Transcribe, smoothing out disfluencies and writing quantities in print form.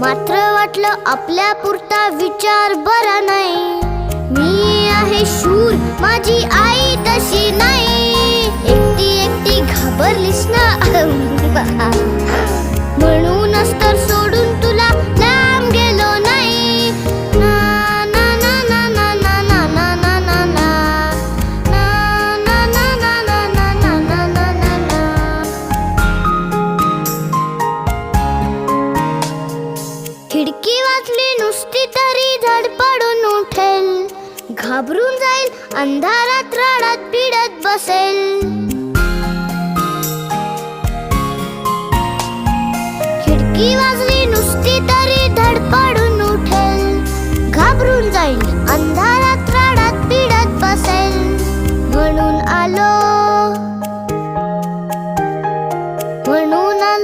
मात्र वाटलं आपल्या पुरता विचार बरा नाही. मी आहे शूर, माझी आई तशी नाही. एकटी एकटी घाबरलीस ना म्हणूनच तर सोडून तुला लांब गेलो नाही. ना ना ना ना ना ना ना ना ना ना ना ना ना ना ना ना ना ना ना. खिडकी वाचली नुसती तरी धडपडून उठेल. घाबरून जाईल, अंधारात रडत पिडत बसेल. खिडकी वाजली